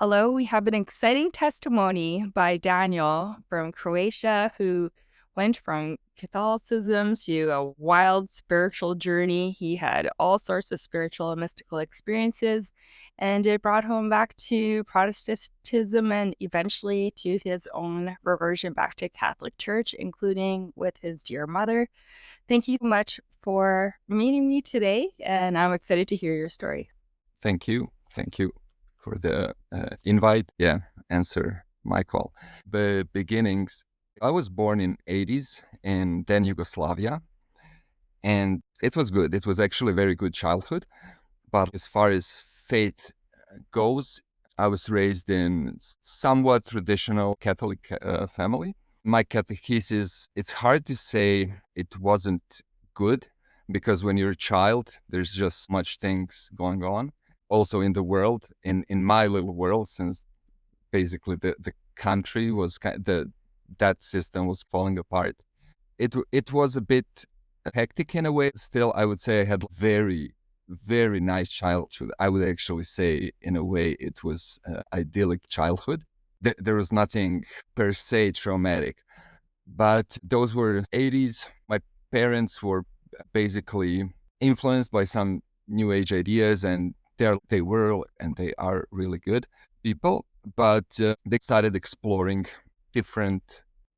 Hello, we have an exciting testimony by Daniel from Croatia who went from Catholicism to a wild spiritual journey. He had all sorts of spiritual and mystical experiences, and it brought him back to Protestantism and eventually to his own reversion back to Catholic Church, including with his dear mother. Thank you so much for meeting me today, and I'm excited to hear your story. Thank you. Thank you for the invite. Yeah, answer my call. The beginnings, I was born in 80s in then Yugoslavia, and it was good. It was actually a very good childhood. But as far as faith goes, I was raised in somewhat traditional Catholic family. My catechesis, it's hard to say it wasn't good because when you're a child, there's just much things going on. Also in the world, in my little world, since basically the country was that system was falling apart. It was a bit hectic in a way. Still, I would say I had very, very nice childhood. I would actually say in a way it was idyllic childhood. There was nothing per se traumatic, but those were 80s. My parents were basically influenced by some new age ideas, and they were and they are really good people, but they started exploring different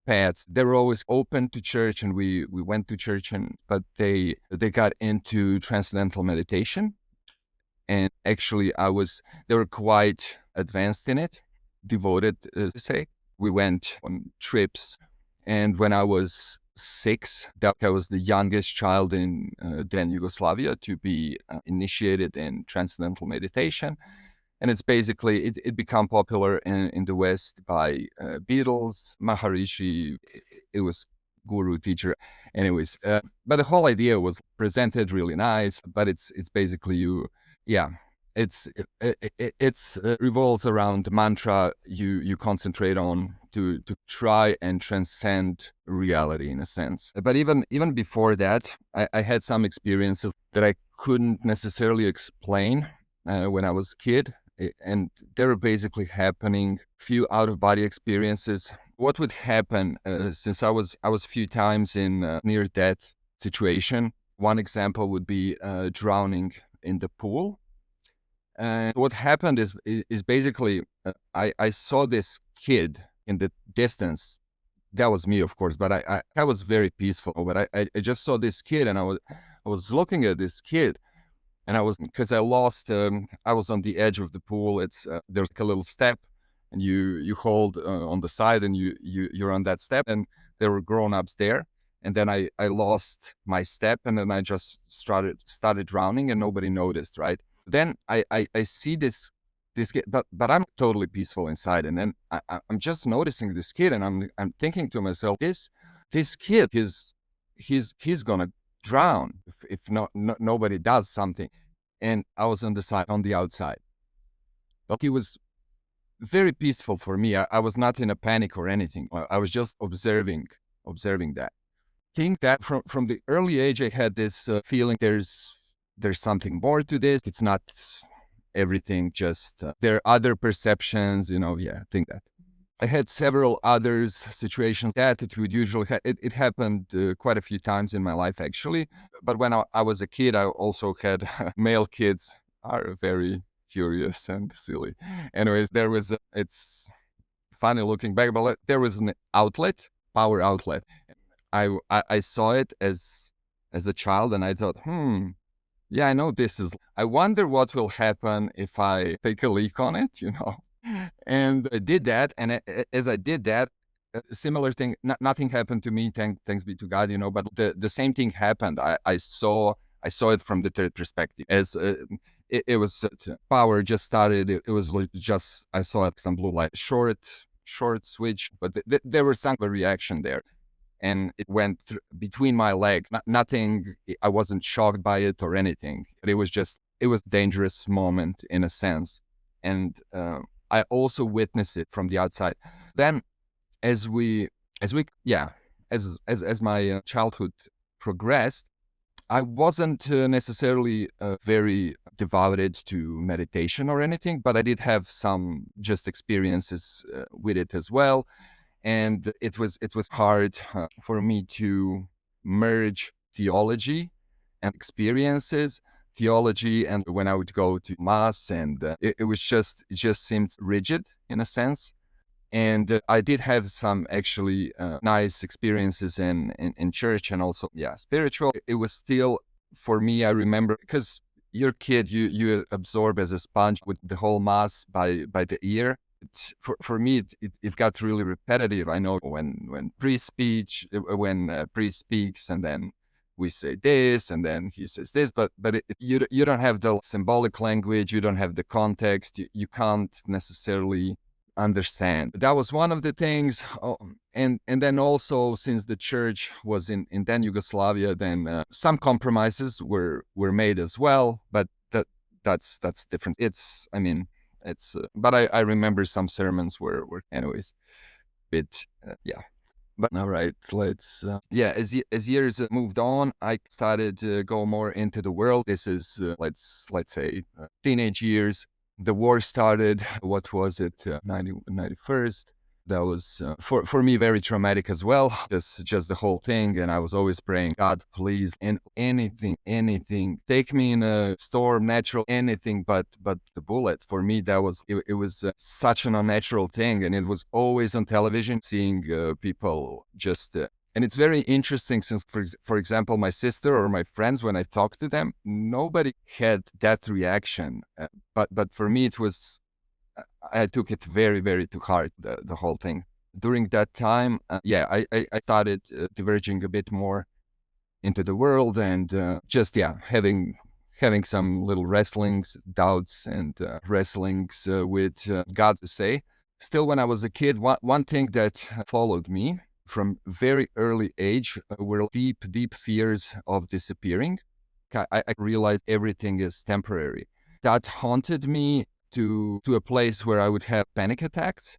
paths. They were always open to church, and we went to church, but they got into Transcendental Meditation, and actually they were quite advanced in it, devoted to say. We went on trips, and when I was 6, that I was the youngest child in then Yugoslavia to be initiated in Transcendental Meditation. And it's basically, it became popular in the West by Beatles, Maharishi. It was guru, teacher. Anyways, but the whole idea was presented really nice, but it's basically it's revolves around the mantra you concentrate on to try and transcend reality in a sense. But even before that, I had some experiences that I couldn't necessarily explain when I was a kid, and they were basically happening few out-of-body experiences. What would happen since I was a few times in near-death situation. One example would be drowning in the pool. And what happened is basically I saw this kid in the distance. That was me, of course, but I was very peaceful. But I just saw this kid, and I was looking at this kid, and I was on the edge of the pool. It's there's like a little step, and you hold on the side, and you're on that step, and there were grown-ups there. And then I lost my step, and then I just started drowning, and nobody noticed, right? Then I see this kid, but I'm totally peaceful inside, and then I'm just noticing this kid, and I'm thinking to myself, this kid he's gonna drown if nobody does something. And I was on the outside. But he was very peaceful for me. I was not in a panic or anything. I was just observing that. I think that from the early age I had this feeling there's something more to this. It's not everything just there are other perceptions, I think that. I had several other situations that it would usually it happened quite a few times in my life actually. But when I was a kid, I also had male kids are very curious and silly. Anyways, it's funny looking back, but there was an power outlet. I saw it as a child, and I thought, yeah, I know this is. I wonder what will happen if I take a leak on it, And I did that, and as I did that, a similar thing. Nothing happened to me. Thanks be to God, But the same thing happened. I saw it from the third perspective. As it was power just started. It was just I saw some blue light, short switch, but there was some reaction there. And it went between my legs. Nothing, I wasn't shocked by it or anything. But it was a dangerous moment in a sense. And I also witnessed it from the outside. Then as my childhood progressed, I wasn't necessarily very devoted to meditation or anything, but I did have some just experiences with it as well. And it was hard for me to merge theology and experiences, theology, and when I would go to mass, and it just seemed rigid in a sense. And I did have some actually nice experiences in church, and also, yeah, spiritual. It was still, for me, I remember, because you're a kid, you absorb as a sponge with the whole mass by the ear. For me, it got really repetitive. I know when priest speaks, and then we say this, and then he says this, but you don't have the symbolic language, you don't have the context, you can't necessarily understand. That was one of the things. And then also, since the church was in then Yugoslavia, then some compromises were made as well, but that's different. But I remember some sermons were anyways bit yeah. But all right, let's as years moved on, I started to go more into the world. This is let's say teenage years. The war started. What was it? 91st. That was for me very traumatic as well. Just the whole thing, and I was always praying, God, please, and anything, take me in a storm, natural, anything, but the bullet. For me, that was it was such an unnatural thing, and it was always on television, seeing people just. And it's very interesting, since, for example, my sister or my friends, when I talked to them, nobody had that reaction. But for me, it was, I took it very, very to heart, the whole thing. During that time, I started diverging a bit more into the world, and having some little wrestlings, doubts, and wrestlings with God to say. Still, when I was a kid, one thing that followed me from very early age were deep fears of disappearing. I realized everything is temporary. That haunted me to a place where I would have panic attacks.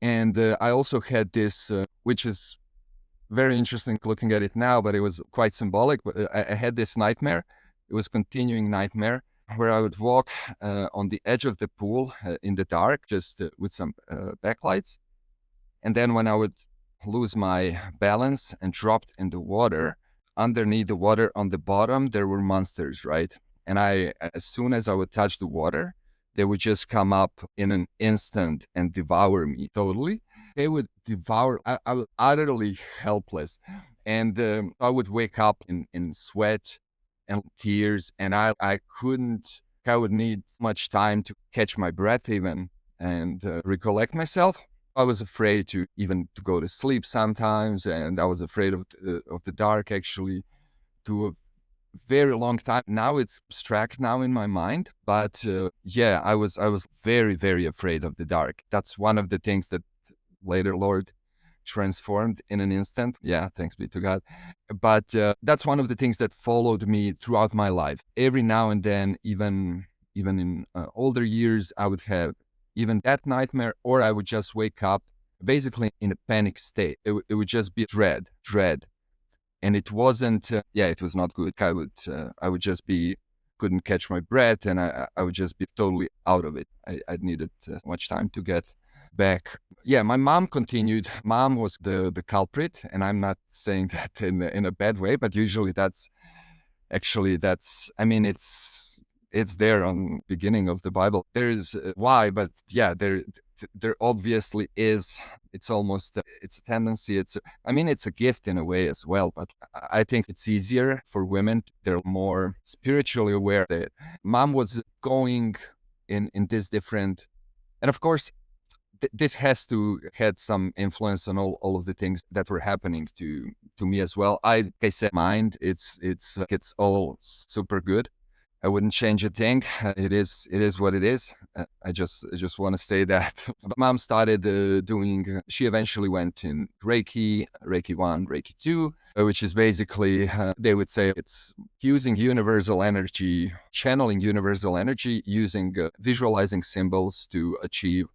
And I also had this, which is very interesting looking at it now, but it was quite symbolic. But I had this nightmare. It was continuing nightmare, where I would walk on the edge of the pool in the dark, just with some backlights. And then when I would lose my balance and dropped in the water, underneath the water on the bottom, there were monsters, right? And as soon as I would touch the water, they would just come up in an instant and devour me totally. They would devour. I was utterly helpless. And I would wake up in sweat and tears, and I would need much time to catch my breath even, and recollect myself. I was afraid to go to sleep sometimes, and I was afraid of the dark, actually, to a very long time. Now it's abstract now in my mind, but I was very, very afraid of the dark. That's one of the things that later Lord transformed in an instant. Yeah, thanks be to God. But that's one of the things that followed me throughout my life. Every now and then, even in older years, I would have even that nightmare, or I would just wake up basically in a panic state. It would just be dread. And it wasn't, it was not good. I would just couldn't catch my breath, and I would just be totally out of it. I needed much time to get back. Yeah, my mom continued. Mom was the culprit, and I'm not saying that in a bad way, but usually it's there on beginning of the Bible. There's why, but yeah, there obviously is. It's almost it's a tendency. It's a gift in a way as well. But I think it's easier for women. They're more spiritually aware. That Mom was going in this different, and of course, this had some influence on all of the things that were happening to me as well. I said, mind, it's all super good. I wouldn't change a thing. It is what it is. I just want to say that. Mom started doing. She eventually went in Reiki 1, Reiki 2, which is basically they would say it's using universal energy, channeling universal energy, using visualizing symbols to achieve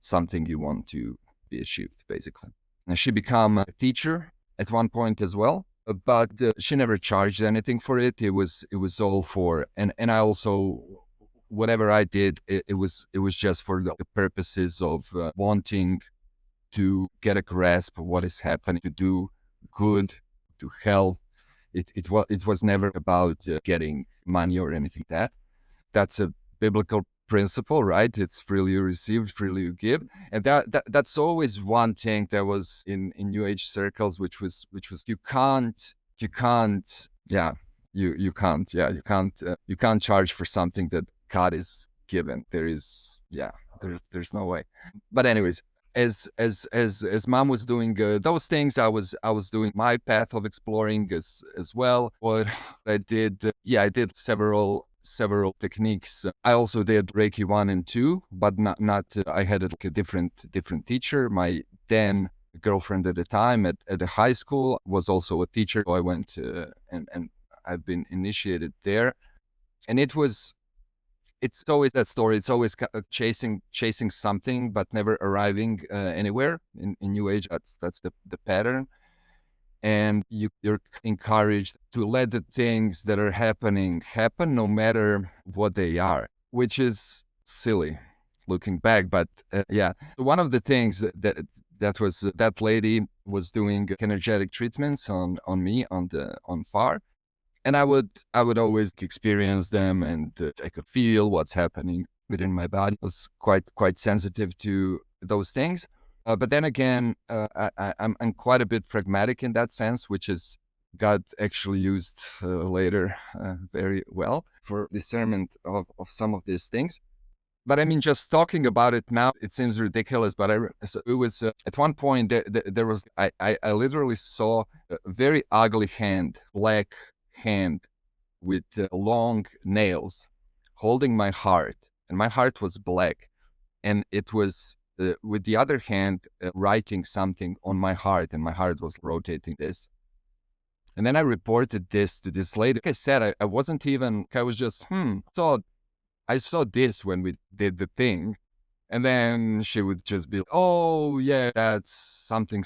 something you want to be achieved, basically. And she became a teacher at one point as well. but she never charged anything for it. It was all for, and I also, whatever I did, it was just for the purposes of wanting to get a grasp of what is happening, to do good, to help. It was never about getting money or anything like that. That's a biblical principle, right? It's freely you receive, freely you give, and that's always one thing that was in New Age circles, which was you can't you can't charge for something that God is given. There's no way. But anyways, as mom was doing those things, I was doing my path of exploring as well. What I did, I did several techniques. I also did Reiki 1 and 2, but not I had a different teacher. My then girlfriend at the time at the high school was also a teacher. So I went and I've been initiated there, and it's always that story. It's always chasing something, but never arriving anywhere. In New Age, that's the pattern. And you're encouraged to let the things that are happening happen, no matter what they are, which is silly looking back. But one of the things that was that lady was doing energetic treatments on me on FAR. And I would always experience them, and I could feel what's happening within my body. I was quite sensitive to those things. But then again, I'm quite a bit pragmatic in that sense, which is God actually used later very well for discernment of some of these things. But I mean, just talking about it now, it seems ridiculous. But it was at one point there was I literally saw a very ugly hand, black hand with long nails holding my heart, and my heart was black, and it was with the other hand writing something on my heart, and my heart was rotating this. And then I reported this to this lady. Like I said, I wasn't even, I was just so I saw this when we did the thing. And then she would just be, oh yeah, that's something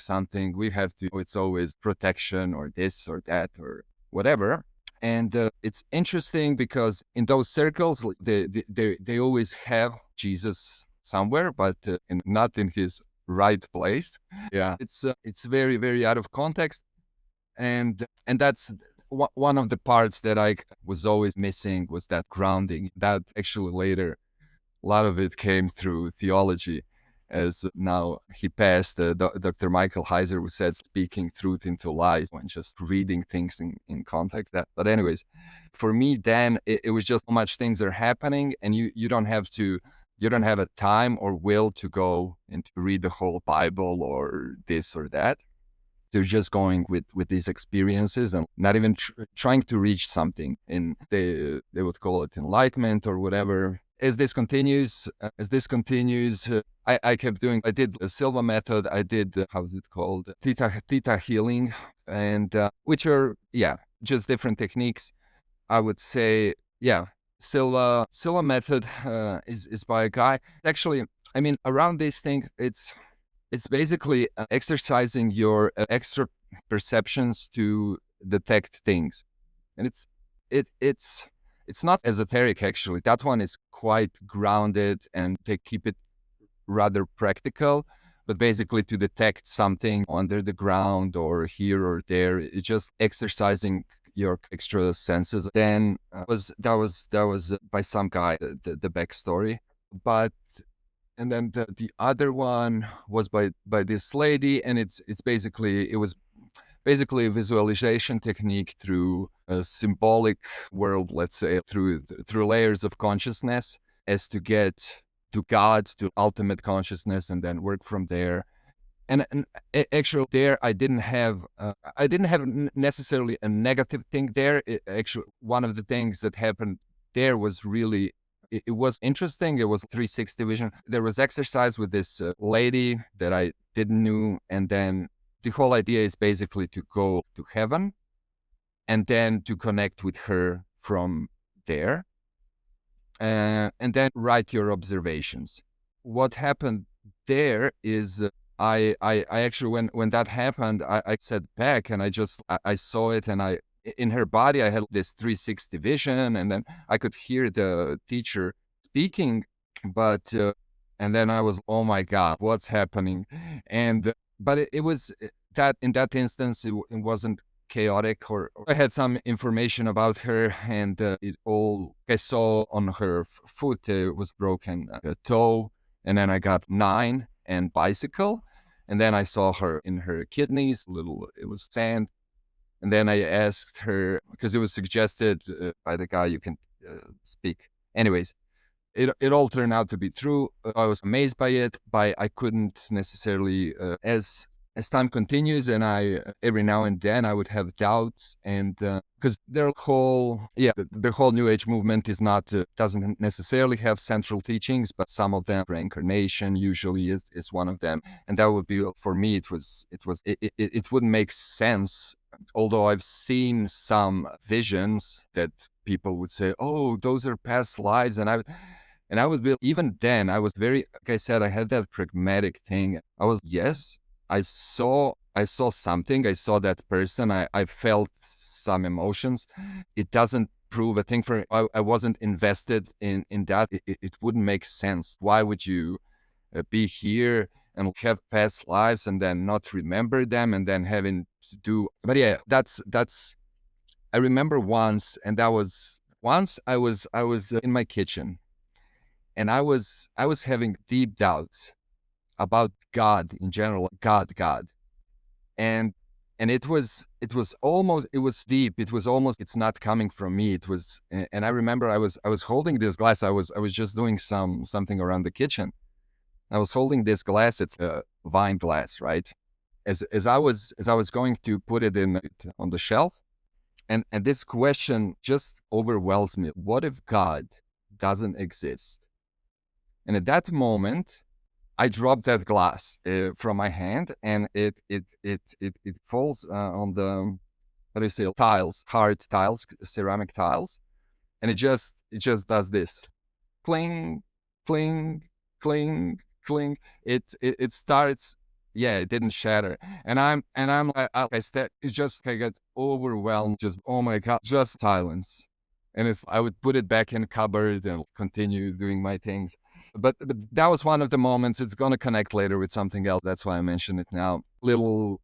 we have to, it's always protection or this or that or whatever. And it's interesting because in those circles, they always have Jesus somewhere, but not in his right place. Yeah, it's very, very out of context. And that's one of the parts that I was always missing, was that grounding. That actually later, a lot of it came through theology, as now he passed. Dr. Michael Heiser, who said speaking truth into lies and just reading things in context. But anyways, for me then it was just how much things are happening, and you don't have a time or will to go and to read the whole Bible or this or that. They're just going with these experiences and not even trying to reach something. And they would call it enlightenment or whatever. As this continues, I kept doing. I did a Silva method. I did how's it called? Theta healing, and which are just different techniques. I would say Silva method is by a guy. Actually, I mean, around these things, it's basically exercising your extra perceptions to detect things, and it's not esoteric actually. That one is quite grounded, and they keep it rather practical. But basically, to detect something under the ground or here or there, it's just exercising your extra senses. Then that was by some guy, the backstory, but. And then the other one was by this lady, and it was basically a visualization technique through a symbolic world, let's say, through layers of consciousness, as to get to God, to ultimate consciousness, and then work from there. And actually, there I didn't have necessarily a negative thing there. Actually, one of the things that happened there was really. It was interesting. It was 360 vision. There was exercise with this lady that I didn't know. And then the whole idea is basically to go to heaven and then to connect with her from there. And then write your observations. What happened there is I actually, when that happened, I sat back and I saw it, and in her body, I had this 360 vision, and then I could hear the teacher speaking, but, and then I was, oh my God, what's happening? And, but it was that in that instance, it wasn't chaotic, or I had some information about her, and it all I saw on her foot was broken, a toe, and then I got 9 and bicycle. And then I saw her in her kidneys, it was sand. And then I asked her, because it was suggested by the guy you can speak. Anyways, it all turned out to be true. I was amazed by it, but I couldn't necessarily, as time continues, and I every now and then I would have doubts, and because their whole the whole New Age movement is not doesn't necessarily have central teachings, but some of them, reincarnation usually is one of them, and that would be, for me, it wouldn't make sense. Although I've seen some visions that people would say, oh, those are past lives, and I would be, even then, I was very, like I said, I had that pragmatic thing. Yes, I saw something. I saw that person. I felt some emotions. It doesn't prove a thing I wasn't invested in that. It wouldn't make sense. Why would you be here and have past lives and then not remember them, and then having to do? But yeah, that's. I remember once, and that was once I was in my kitchen, and I was having deep doubts about God in general, God, and it was almost, it was deep. It was almost, it's not coming from me. It was, and I remember I was holding this glass. I was just doing something around the kitchen. I was holding this glass. It's a wine glass, right? As I was going to put it on the shelf, and this question just overwhelms me. What if God doesn't exist? And at that moment, I dropped that glass from my hand, and it falls on the, how do you say, tiles, hard tiles, ceramic tiles, and it just does this, cling, cling, cling, cling. It starts. Yeah, it didn't shatter, and I'm like, it's just, I get overwhelmed. Just, oh my God, just silence. And I would put it back in the cupboard and continue doing my things. But that was one of the moments. It's going to connect later with something else. That's why I mentioned it now. Little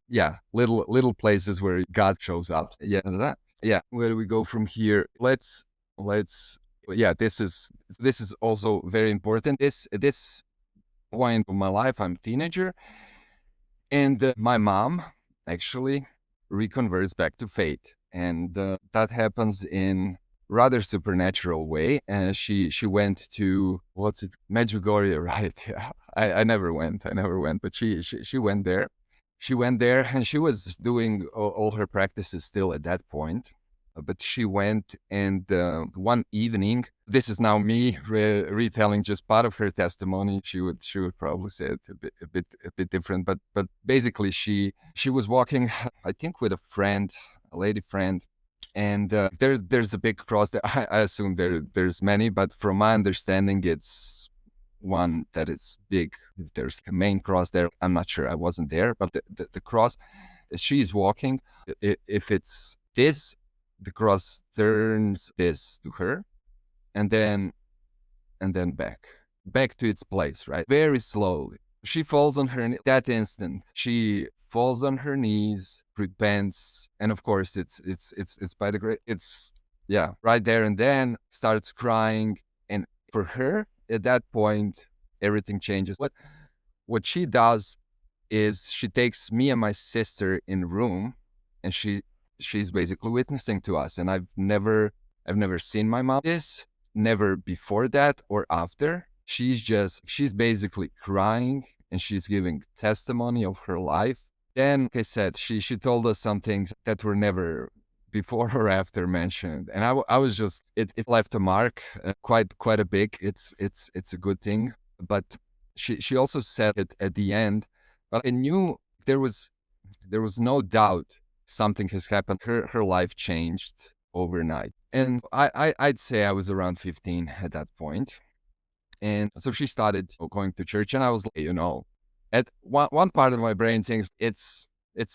places where God shows up. Yeah. Where do we go from here? Let's, this is also very important. This point of my life, I'm a teenager, and my mom actually reconverts back to faith. And that happens in rather supernatural way. And she went to, what's it, Medjugorje, right? Yeah. I never went, but she went there. She went there, and she was doing all her practices still at that point. But she went, and one evening, this is now me retelling just part of her testimony. She would probably say it a bit different, but basically she was walking, I think, with a lady friend, and there's a big cross there. I assume there's many, but from my understanding, it's one that is big. If there's a main cross there, I'm not sure. I wasn't there, but the cross, as she's walking, if it's this, the cross turns this to her, and then back to its place, right? Very slowly. She falls on her that instant. She falls on her knees, repents, and of course it's by the grace. It's right there and then starts crying, and for her at that point everything changes. What she does is she takes me and my sister in a room, and she's basically witnessing to us. And I've never seen my mom this, never before that or after. She's basically crying, and she's giving testimony of her life. Then, like I said, she told us some things that were never before or after mentioned. And I was just, it left a mark, quite a big. It's a good thing. But she also said it at the end, but I knew there was no doubt something has happened. Her life changed overnight. And I'd say I was around 15 at that point. And so she started going to church, and I was like, At one part of my brain thinks it's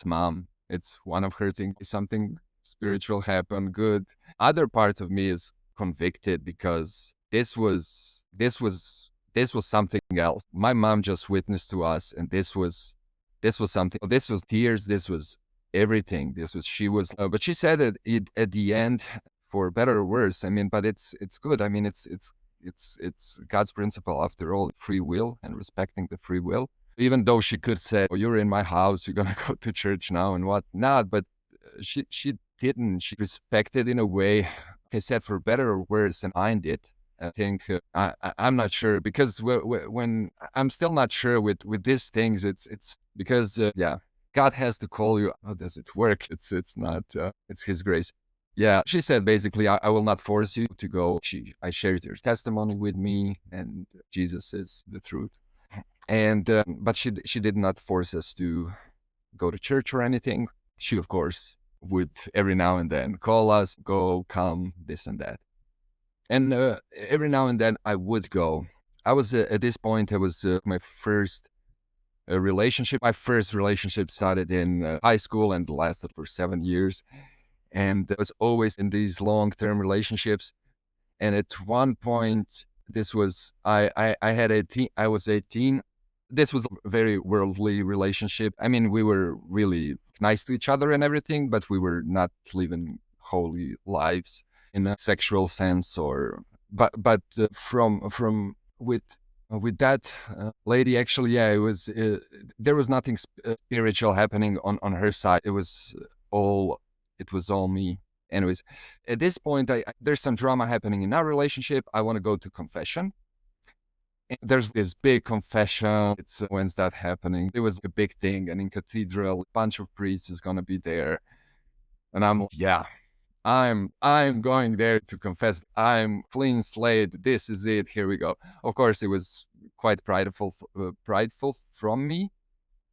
mom. It's one of her things. Something spiritual happened, good. Other part of me is convicted because this was something else. My mom just witnessed to us, and this was something. This was tears. This was everything. She was. But she said it at the end, for better or worse. I mean, but it's good. I mean, it's God's principle after all, free will and respecting the free will. Even though she could say, "Oh, you're in my house. You're gonna go to church now and what not," but she didn't. She respected in a way. Like I said, for better or worse, and I did. I think I'm not sure because when I'm still not sure with these things, it's because God has to call you. How does it work? It's not. It's His grace. Yeah, she said basically, I will not force you to go. I shared your testimony with me, and Jesus is the truth. And but she did not force us to go to church or anything. She of course would every now and then call us, go, come, this and that. And every now and then I would go. I was at this point. I was my first relationship. My first relationship started in high school and lasted for 7 years. And I was always in these long-term relationships. And at one point, this was I had 18. I was 18. This was a very worldly relationship. I mean, we were really nice to each other and everything, but we were not living holy lives in a sexual sense, or but from with that lady, actually, yeah, it was there was nothing spiritual happening on her side. It was all me. Anyways, at this point, there's some drama happening in our relationship. I want to go to confession. And there's this big confession. When's that happening? It was a big thing, and in cathedral, a bunch of priests is gonna be there, and I'm going there to confess. I'm clean slate. This is it. Here we go. Of course, it was quite prideful from me,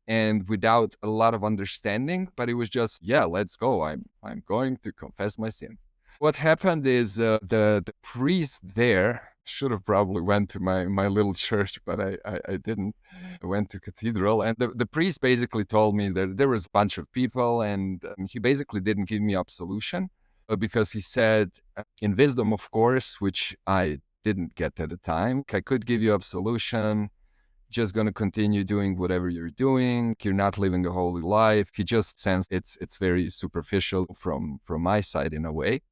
and without a lot of understanding. But it was just, yeah, let's go. I'm going to confess my sins. What happened is the priest there should have probably went to my little church, but I didn't. I went to cathedral, and the priest basically told me that there was a bunch of people, and he basically didn't give me absolution. Because he said, in wisdom, of course, which I didn't get at the time, I could give you absolution, just going to continue doing whatever you're doing. You're not living a holy life. He just sensed it's very superficial from my side in a way,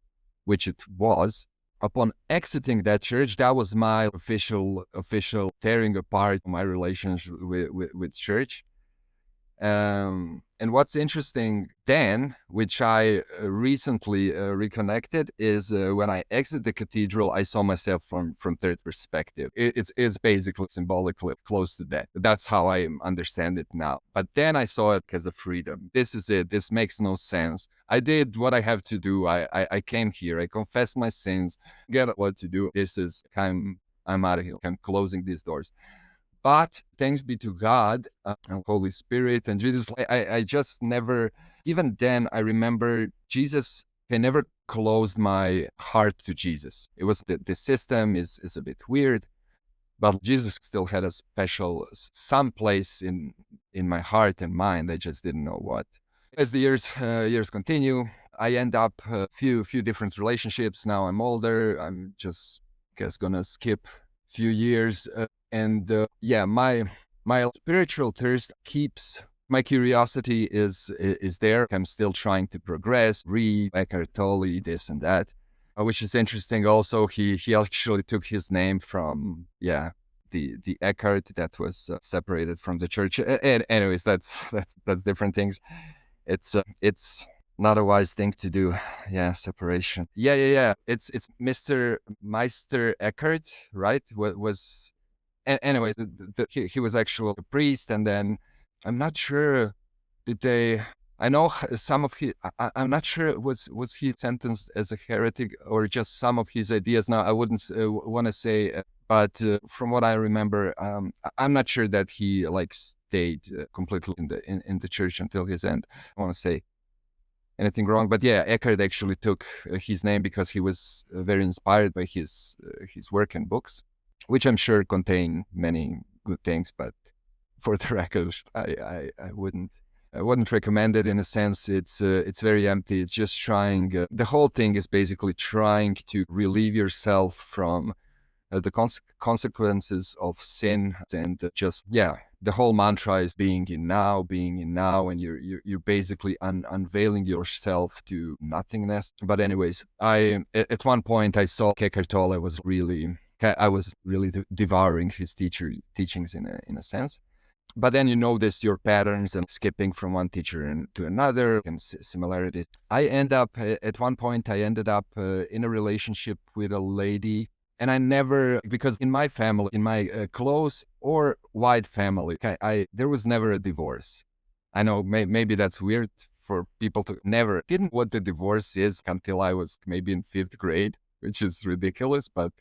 which it was. Upon exiting that church, that was my official tearing apart my relationship with church. And what's interesting then, which I recently reconnected, is when I exit the cathedral, I saw myself from third perspective. It's basically symbolically close to that. That's how I understand it now. But then I saw it as a freedom. This is it. This makes no sense. I did what I have to do. I came here. I confessed my sins. Get what to do. This is I'm out of here. I'm closing these doors. But thanks be to God and Holy Spirit and Jesus. I just never, even then, I remember Jesus, I never closed my heart to Jesus. It was the system is a bit weird, but Jesus still had a special, some place in my heart and mind. I just didn't know what. As the years continue, I end up a few different relationships. Now I'm older. I'm just gonna skip a few years. And my spiritual thirst keeps, my curiosity is there. I'm still trying to progress, read Eckhart Tolle, this and that, which is interesting. Also, he actually took his name from the Eckhart that was separated from the church. Anyways, that's different things. It's not a wise thing to do. Yeah, separation. Yeah. It's Mr. Meister Eckhart, right? Was. Anyway, he was actually a priest, and then I'm not sure did they. I know some of his. I'm not sure was he sentenced as a heretic or just some of his ideas. Now I wouldn't want to say, but from what I remember, I'm not sure that he stayed completely in the church until his end. I want to say anything wrong, but yeah, Eckhart actually took his name because he was very inspired by his work and books, which I'm sure contain many good things, but for the record, I wouldn't recommend it. In a sense, it's very empty. It's just trying. The whole thing is basically trying to relieve yourself from the consequences of sin, and just the whole mantra is being in now, and you're basically unveiling yourself to nothingness. But anyways, at one point I saw Eckhart Tolle. I was really devouring his teachings in a sense. But then you notice your patterns and skipping from one teacher to another and similarities. At one point, I ended up in a relationship with a lady. And I never, because in my family, in my close or wide family, there was never a divorce. I know maybe that's weird for people to didn't know what the divorce is until I was maybe in 5th grade, which is ridiculous. But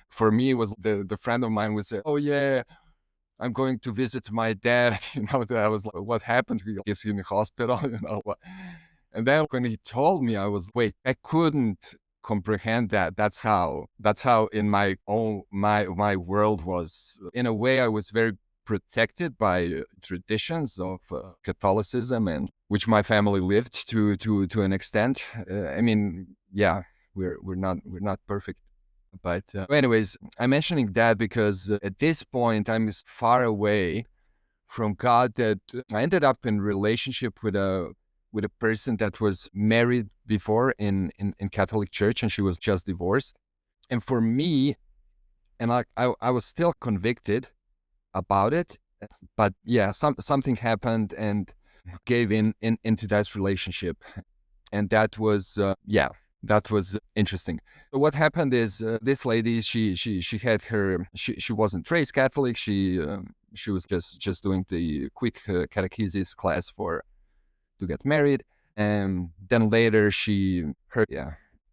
for me, it was the friend of mine would say, oh yeah, I'm going to visit my dad. That I was like, what happened? He's in the hospital, And then when he told me, I couldn't comprehend that. That's how in my world was. In a way, I was very protected by traditions of Catholicism, and which my family lived to an extent. We're not perfect. But anyways, I'm mentioning that because at this point, I'm as far away from God that I ended up in relationship with a person that was married before in Catholic Church, and she was just divorced. And for me, and I was still convicted about it, but something happened and gave into that relationship, and that was that was interesting. So what happened is this lady, she wasn't raised Catholic. She was just doing the quick catechesis class to get married, and then later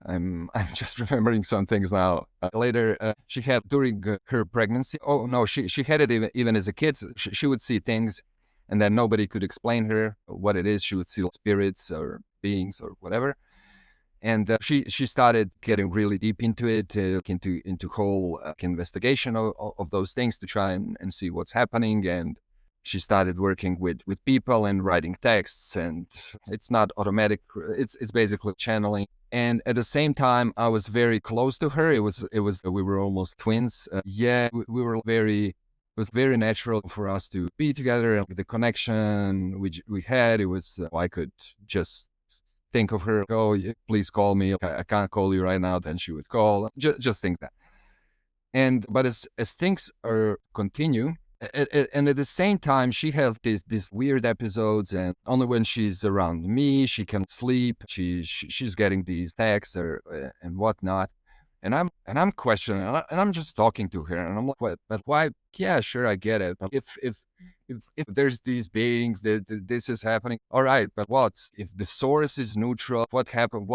I'm just remembering some things now. Later, she had during her pregnancy. Oh no, she had it even as a kid. She would see things, and then nobody could explain her what it is. She would see spirits or beings or whatever. And she started getting really deep into it, into whole investigation of those things to try and see what's happening. And she started working with people and writing texts, and it's not automatic. It's basically channeling. And at the same time, I was very close to her. It was we were almost twins. We were very. It was very natural for us to be together, and the connection which we had. It was I could just think of her, oh, please call me. I can't call you right now. Then she would call. Just think that. But as things continue, and at the same time, she has these weird episodes, and only when she's around me, she can sleep. She's getting these texts and whatnot. And I'm questioning, and I'm just talking to her, and I'm like, what? But why? Yeah, sure, I get it. But if there's these beings, this is happening, all right. But what if the source is neutral? What happened?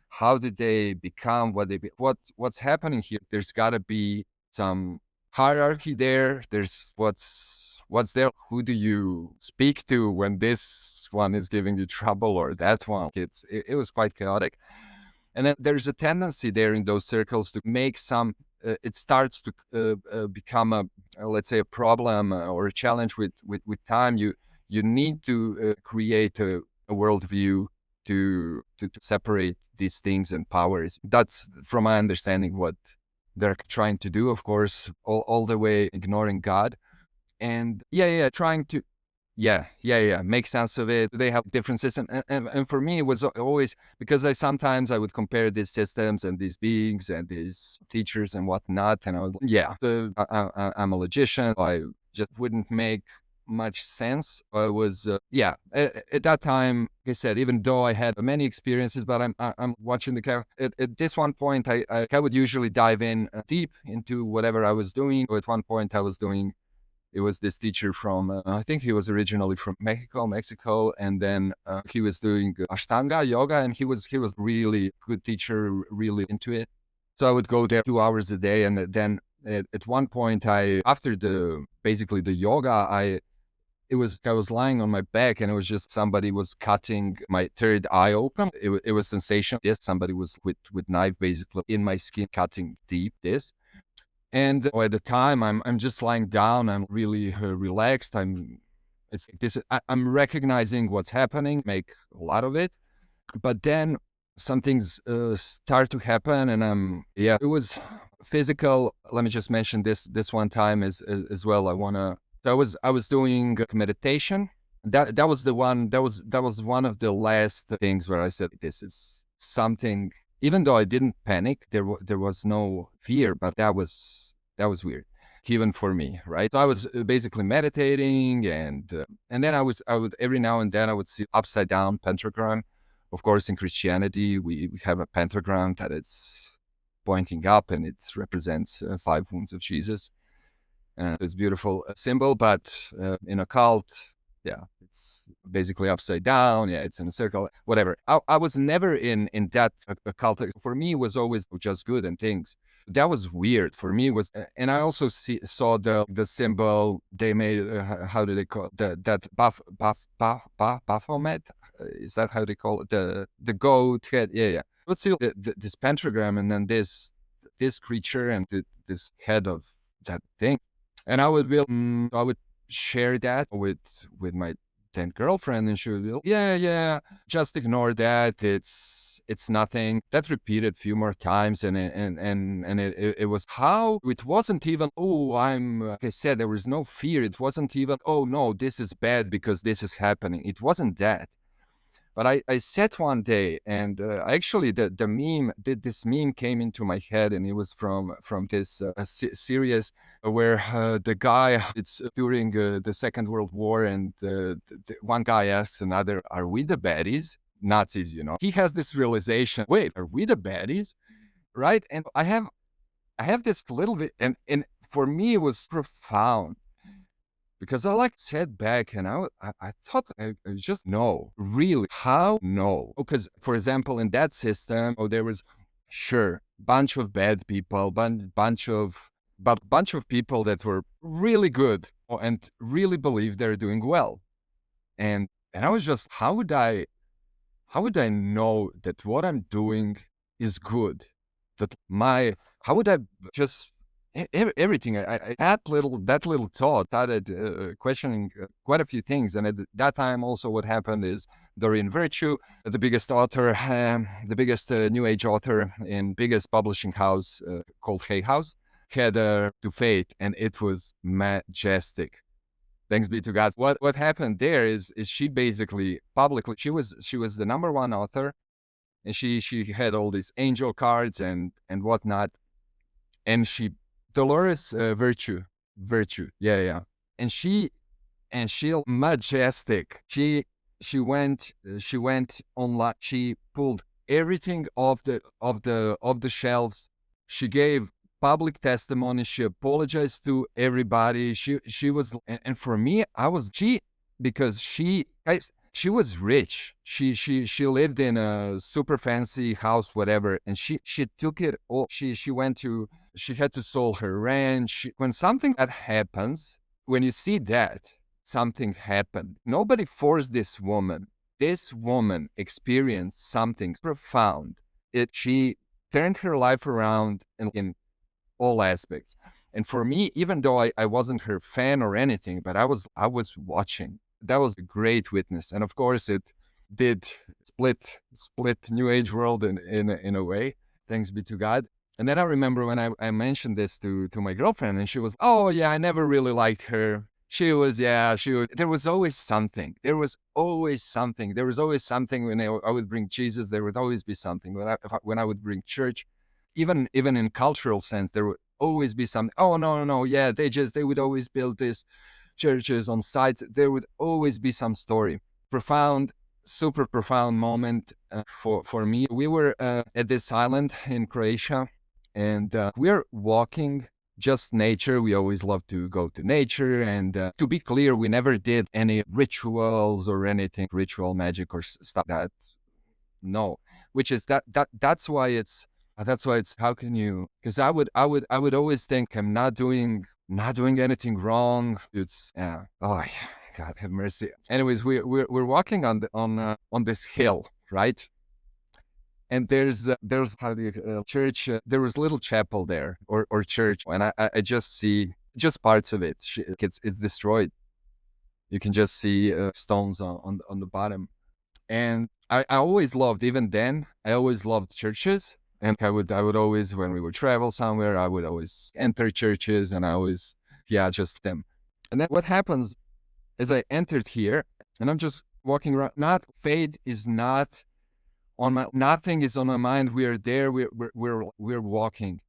How did they become what they? What's happening here? There's got to be some hierarchy there. There's what's there. Who do you speak to when this one is giving you trouble or that one? It was quite chaotic. And then there's a tendency there in those circles to make it starts to become let's say a problem or a challenge with time. You need to create a worldview to separate these things and powers. That's, from my understanding, what they're trying to do, of course, all the way ignoring God. And trying to make sense of it. They have different systems, and for me it was always because I would compare these systems and these beings and these teachers and whatnot, and I was I'm a logician. I just wouldn't make much sense. I was at that time, like I said, even though I had many experiences, but I'm watching at this one point I would usually dive in deep into whatever I was doing. At one point I was doing. It was this teacher from, I think he was originally from Mexico, and then he was doing Ashtanga yoga, and he was really good teacher, really into it. So I would go there 2 hours a day, and then at one point, after the yoga, I was lying on my back, and it was just somebody was cutting my third eye open. It was sensational. Yes, somebody was with knife basically in my skin, cutting deep this. And at the time, I'm just lying down. I'm really relaxed. I'm recognizing what's happening, make a lot of it, but then some things start to happen, and it was physical. Let me just mention this one time as well. I was doing meditation. That was the one. That was one of the last things where I said, this is something. Even though I didn't panic, there was no fear, but that was weird, even for me, right? So I was basically meditating, and then I would every now and then I would see upside down pentagram. Of course, in Christianity, we have a pentagram that it's pointing up, and it represents 5 wounds of Jesus. It's a beautiful symbol, but in a cult, yeah, it's basically upside down. Yeah, it's in a circle, whatever. I was never in that cult. For me, it was always just good and things. That was weird for me. And I also saw the symbol they made. How do they call it? That Baphomet? Is that how they call it? The goat head? Yeah. Let's see this pentagram, and then this creature, and this head of that thing. And I would share that with my then girlfriend, and she would be, yeah, just ignore that. It's nothing. That repeated a few more times, and it was how it wasn't even, like I said, there was no fear. It wasn't even, oh no, this is bad because this is happening. It wasn't that. But I sat one day, and actually the meme, this meme came into my head, and it was from this series where the guy, it's during the Second World War, and the one guy asks another, "Are we the baddies?" Nazis, you know. He has this realization, wait, are we the baddies? Right? And I have this little bit, and for me it was profound. Because I sat back, and I thought I just know, really, how no? Because, for example, in that system, there was, sure, bunch of bad people, bunch of people that were really good and really believe they're doing well. And I was just, how would I know that what I'm doing is good? How would I just everything? That little thought started questioning quite a few things. And at that time, also, what happened is Dorian Virtue, the biggest author, the biggest New Age author in biggest publishing house called Hay House, had to fate, and it was majestic. Thanks be to God. What happened there is she basically publicly, she was the number one author, and she had all these angel cards and whatnot, and Dolores Virtue, yeah, and she majestic. She went online. She pulled everything off the shelves. She gave public testimony. She apologized to everybody. She was, and for me, because she was rich. She lived in a super fancy house, whatever, and she took it all. She had to sell her ranch. When something that happens, when you see that something happened, nobody forced this woman. This woman experienced something profound. She turned her life around in all aspects. And for me, even though I wasn't her fan or anything, but I was watching. That was a great witness. And of course, it did split New Age world in a way. Thanks be to God. And then I remember when I mentioned this to my girlfriend, and she was, oh yeah, I never really liked her. There was always something. There was always something when I would bring Jesus. There would always be something. When I would bring church, even in cultural sense, there would always be something. Oh, no. Yeah, they would always build these churches on sites. There would always be some story. Profound, super profound moment for me. We were at this island in Croatia, and we're walking, just nature. We always love to go to nature. And to be clear, we never did any rituals or anything, ritual magic or stuff that. No, which is that's why it's how can you? Because I would always think I'm not doing anything wrong. It's oh God have mercy. Anyways, we're walking on this hill, right? And there's how do you church? There was little chapel there or church, and I just see just parts of it. It's destroyed. You can just see stones on the bottom. And I always loved, even then, I always loved churches. And I would always, when we would travel somewhere, I would always enter churches, and I always, just them. And then what happens is I entered here, and I'm just walking around. Faith is not on my, nothing is on my mind. We are there. We're walking.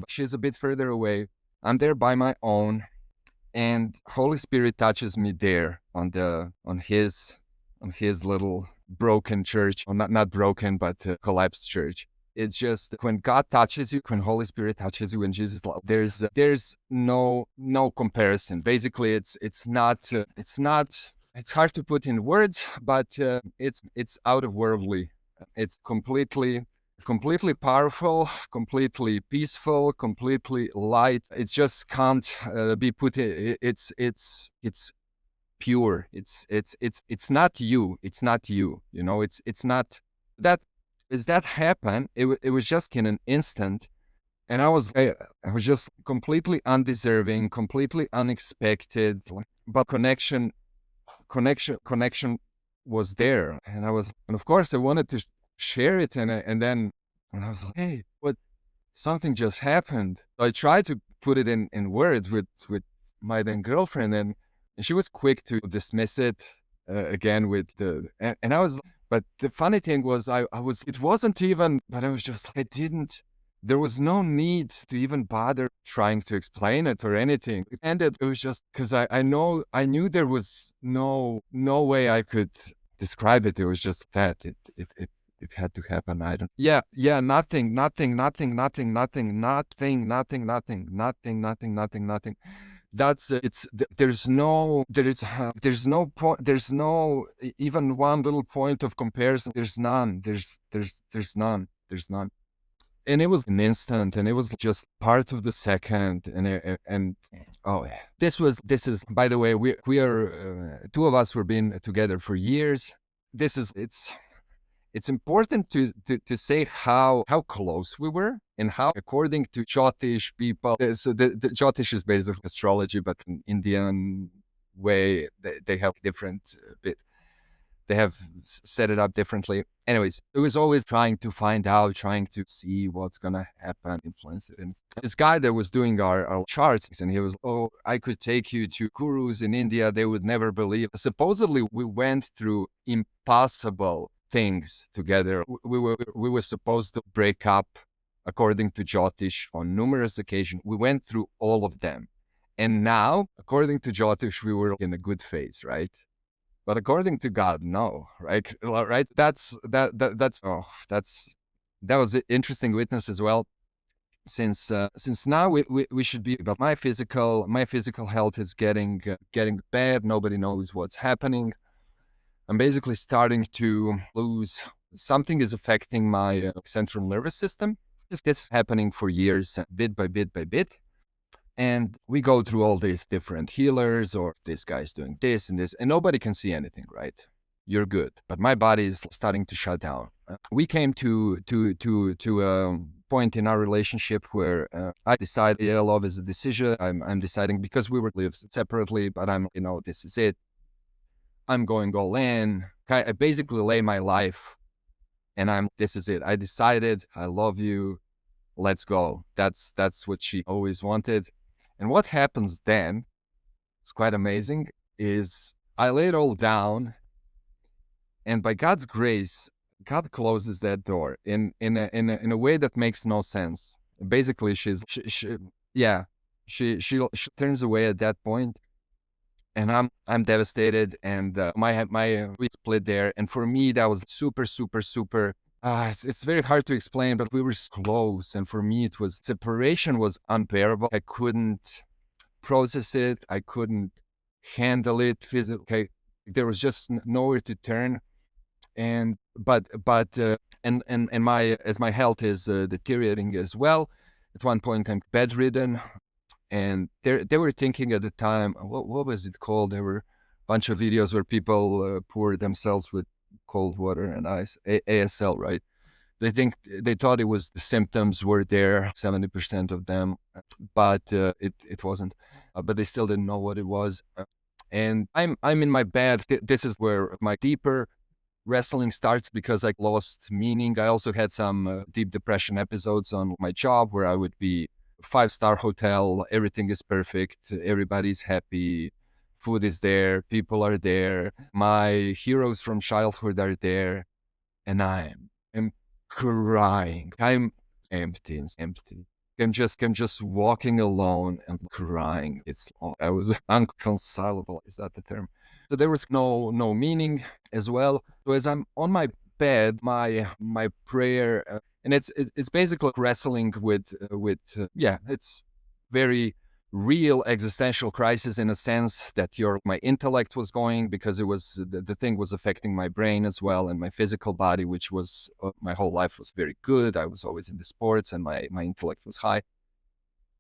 She's a bit further away. I'm there by my own, and Holy Spirit touches me there on his little broken church, or not broken, but collapsed church. It's just when God touches you, when Holy Spirit touches you, and Jesus, there's no comparison. Basically, it's hard to put in words, but it's out of worldly. It's completely powerful, completely peaceful, completely light. It just can't be put. It's pure. It's not you. It's not you. You know. It's not that. As that happened, it was just in an instant, and I was just completely undeserving, completely unexpected, but connection was there, and of course I wanted to share it, and then I was like, hey, what? Something just happened. I tried to put it in words with my then girlfriend, and she was quick to dismiss it again with and I was. But the funny thing was, it wasn't even, but I was just, there was no need to even bother trying to explain it or anything. It was just because I knew there was no way I could describe it. It was just that it had to happen. Nothing. There's no even one little point of comparison. There's none. There's none. And it was an instant, and it was just part of the second, and this is, by the way, we are two of us were been together for years. It's important to say how close we were, and how, according to Jyotish people, so the Jyotish is basically astrology, but in Indian way, they have different bit. They have set it up differently. Anyways, it was always trying to find out, trying to see what's gonna happen, influence it. And this guy that was doing our charts, and he was, I could take you to gurus in India. They would never believe. Supposedly, we went through impossible things together. We were supposed to break up, according to Jyotish, on numerous occasions. We went through all of them, and now, according to Jyotish, we were in a good phase, right? But according to God, no, right? Right? That was an interesting witness as well. Since now we should be, but my physical health is getting bad. Nobody knows what's happening. I'm basically starting to lose. Something is affecting my central nervous system. This is happening for years, bit by bit. And we go through all these different healers, or this guy's doing this and this, and nobody can see anything, right? You're good. But my body is starting to shut down. We came to a point in our relationship where I decided, love is a decision. I'm deciding, because we were live separately, but this is it. I'm going all in. I basically lay my life, and this is it. I decided, I love you. Let's go. That's what she always wanted. And what happens then, it's quite amazing, is I lay it all down, and by God's grace, God closes that door in a way that makes no sense. Basically, she turns away at that point. And I'm devastated, and we split there. And for me, that was super. It's very hard to explain, but we were close. And for me, separation was unbearable. I couldn't process it. I couldn't handle it physically. There was just nowhere to turn. And as my health is deteriorating as well. At one point, I'm bedridden. And they were thinking at the time, what was it called? There were a bunch of videos where people pour themselves with cold water and ice, ASL, right? They thought it was the symptoms were there, 70% of them, but it wasn't. But they still didn't know what it was. And I'm in my bed. This is where my deeper wrestling starts, because I lost meaning. I also had some deep depression episodes on my job where I would be 5-star hotel, everything is perfect, everybody's happy, food is there, people are there, my heroes from childhood are there, and I am crying. I'm empty. I'm just walking alone and crying. I was unconsolable. Is that the term? So there was no meaning as well. So as I'm on my bed, my prayer, and it's basically wrestling with it's very real existential crisis, in a sense that my intellect was going, because it was the thing was affecting my brain as well, and my physical body, which was my whole life was very good. I was always into sports, and my intellect was high.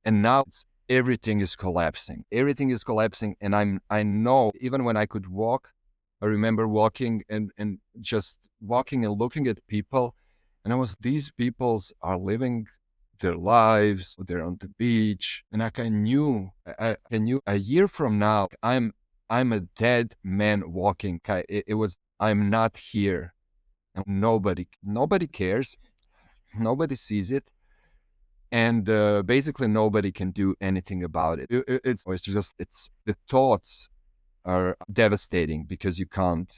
And now everything is collapsing. Everything is collapsing, and I know, even when I could walk, I remember walking and just walking and looking at people, and these peoples are living their lives, they're on the beach, and I knew a year from now I'm a dead man walking. It was, I'm not here, and nobody cares, nobody sees it, and basically nobody can do anything about it. It's the thoughts are devastating, because you can't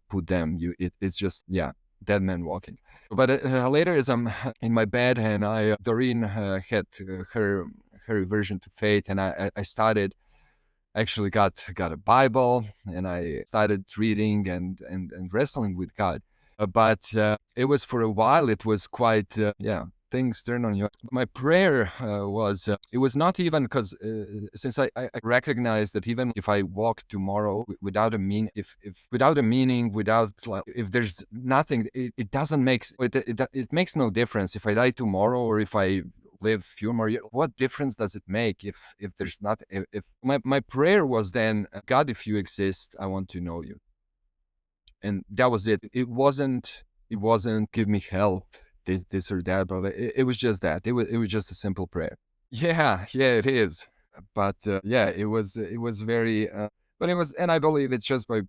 put them. It's just dead man walking. But later, as I'm in my bed, and Doreen had her reversion to faith, and I started, actually got a Bible, and I started reading and wrestling with God. But it was, for a while, it was quite things turn on you. My prayer was, it was not even, because since I recognize that even if I walk tomorrow without a meaning, if there's nothing, it doesn't make, it makes no difference if I die tomorrow or if I live few more years. What difference does it make if there's not, if my prayer was then, God, if you exist, I want to know you. And that was it. It wasn't give me help, this or that, but it was just that. It was just a simple prayer. Yeah, it is. But it was very, but it was, and I believe it's just by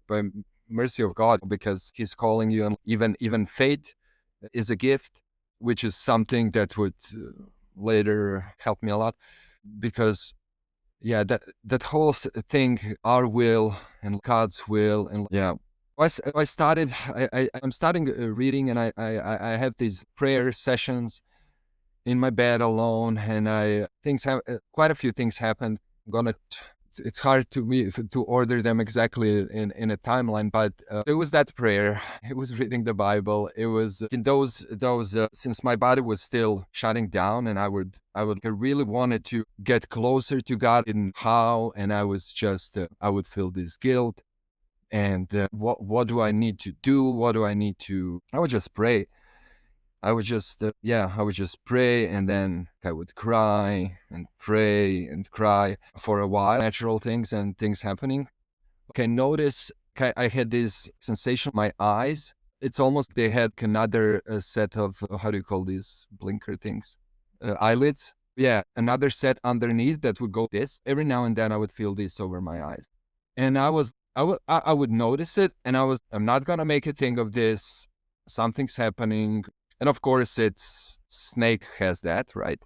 mercy of God, because He's calling you, and even faith is a gift, which is something that would later help me a lot, because that whole thing, our will and God's will, and I started. I'm starting reading, and I have these prayer sessions in my bed alone, and quite a few things happened. It's hard to me to order them exactly in a timeline, but it was that prayer. It was reading the Bible. It was in those since my body was still shutting down, and I really wanted to get closer to God, in how, and I was just I would feel this guilt. And what do I need to do? What do I need to? I would just pray. I would just pray, and then I would cry and pray and cry for a while. Natural things and things happening. Okay, notice I had this sensation in my eyes. It's almost they had another set of how do you call these blinker things? Eyelids. Yeah, another set underneath that would go this. Every now and then I would feel this over my eyes, and I would notice it, and I'm not gonna make a thing of this. Something's happening, and of course it's snake has that, right?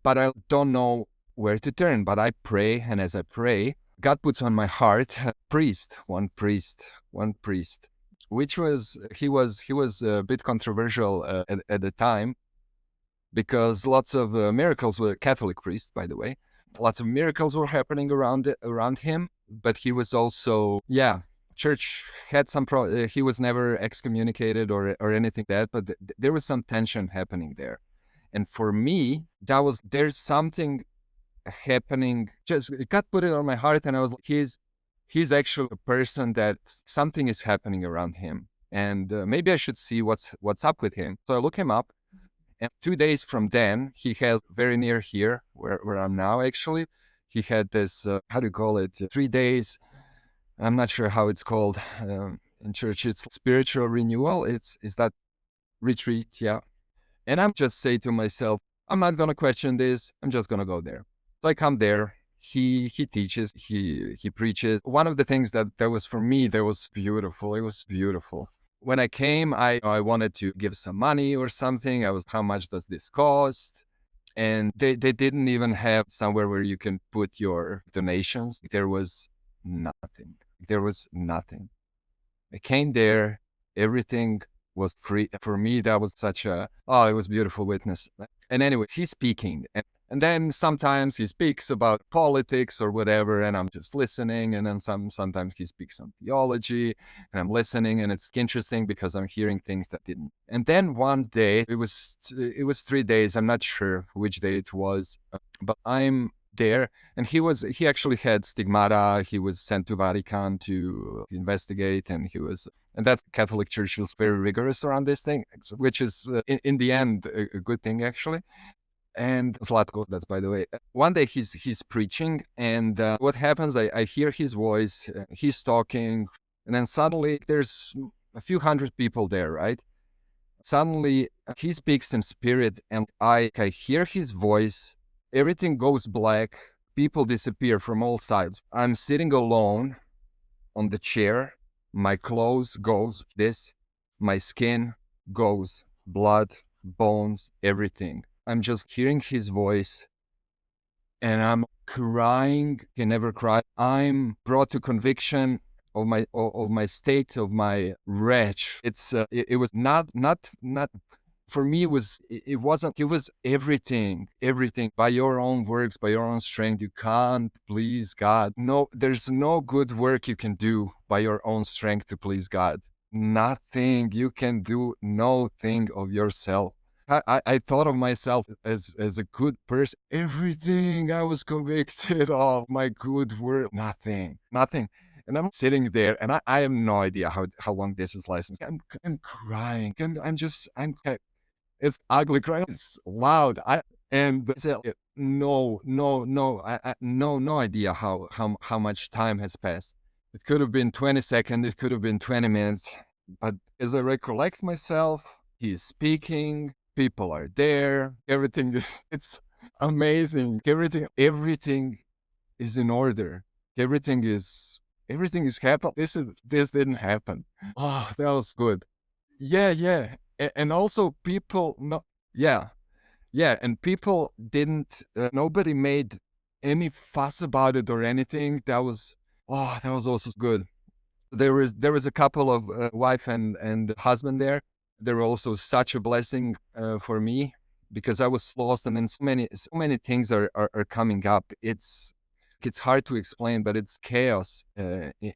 But I don't know where to turn. But I pray, and as I pray, God puts on my heart one priest, which was he was a bit controversial at the time, because lots of miracles were Catholic priests, by the way. Lots of miracles were happening around him, but he was also, church had some he was never excommunicated or anything like that, but there was some tension happening there. And for me, there's something happening. Just God put it on my heart, and I was like, he's actually a person that something is happening around him, and maybe I should see what's up with him. So I look him up. And 2 days from then, he has very near here, where I'm now actually, he had this, how do you call it, 3 days, I'm not sure how it's called in church, it's spiritual renewal. Is that retreat, yeah. And I'm just say to myself, I'm not gonna question this. I'm just gonna go there. So I come there. He teaches. He preaches. One of the things that was for me that was beautiful. It was beautiful. When I came, I wanted to give some money or something. I was, how much does this cost? And they didn't even have somewhere where you can put your donations. There was nothing. There was nothing. I came there, everything was free. For me, that was such a, oh, it was a beautiful witness. And anyway, he's speaking. And then sometimes he speaks about politics or whatever, and I'm just listening. And then sometimes he speaks on theology, and I'm listening, and it's interesting because I'm hearing things that didn't. And then one day, it was 3 days. I'm not sure which day it was, but I'm there, and he actually had stigmata. He was sent to Vatican to investigate, and that Catholic Church was very rigorous around this thing, which is in the end a good thing actually. And Zlatko, that's by the way. One day he's preaching, and what happens? I hear his voice. He's talking, and then suddenly there's a few hundred people there, right? Suddenly he speaks in spirit, and I hear his voice. Everything goes black. People disappear from all sides. I'm sitting alone on the chair. My clothes goes this. My skin goes blood, bones, everything. I'm just hearing his voice, and I'm crying. I never cry. I'm brought to conviction of my state, of my wretch. It was not for me. It was everything by your own works, by your own strength. You can't please God. No, there's no good work you can do by your own strength to please God. Nothing. You can do nothing of yourself. I thought of myself as a good person. Everything I was convicted of, my good work, nothing. And I'm sitting there, and I have no idea how long this is licensed. I'm crying, and it's ugly crying. It's loud. I said, no, no idea how much time has passed. It could have been 20 seconds. It could have been 20 minutes. But as I recollect myself, he's speaking. People are there. Everything is, it's amazing. Everything is in order. Everything is happening. This didn't happen. Oh, that was good. Yeah. And also people, no, yeah. And people didn't, nobody made any fuss about it or anything. That was also good. There was a couple of wife and husband there. They were also such a blessing for me, because I was lost, and then so many things are coming up. It's hard to explain, but it's chaos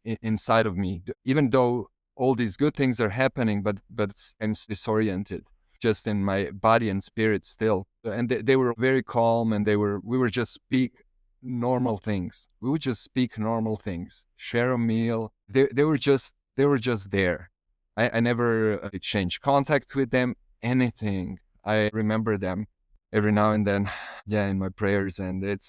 inside of me. Even though all these good things are happening, but I'm disoriented, just in my body and spirit still. And they were very calm, and we would just speak normal things. We would just speak normal things, share a meal. They were just there. I never exchanged contact with them, anything. I remember them every now and then, in my prayers, and it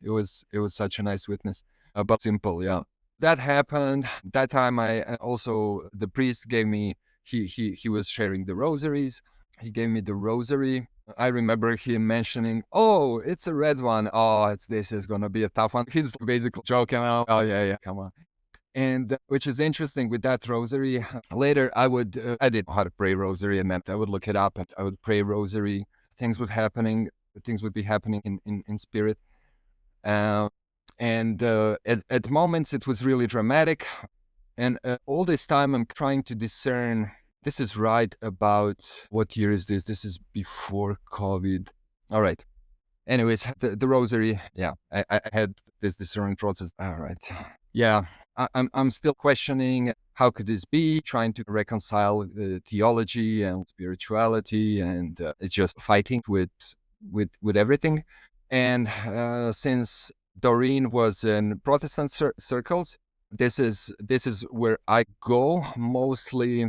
was such a nice witness. But simple, yeah. That happened. That time I also, the priest gave me, he was sharing the rosaries. He gave me the rosary. I remember him mentioning, oh, it's a red one. Oh, this is gonna be a tough one. He's basically joking. Oh yeah, come on. And which is interesting with that rosary. Later, I didn't know how to pray rosary, and then I would look it up, and I would pray rosary. Things would be happening in spirit. And at moments it was really dramatic. And all this time I'm trying to discern. This is right about, what year is this? This is before COVID. All right. Anyways, the rosary. Yeah, I had this discerning process. All right. Yeah, I'm still questioning, how could this be? Trying to reconcile theology and spirituality, and it's just fighting with everything. And since Doreen was in Protestant circles, this is where I go mostly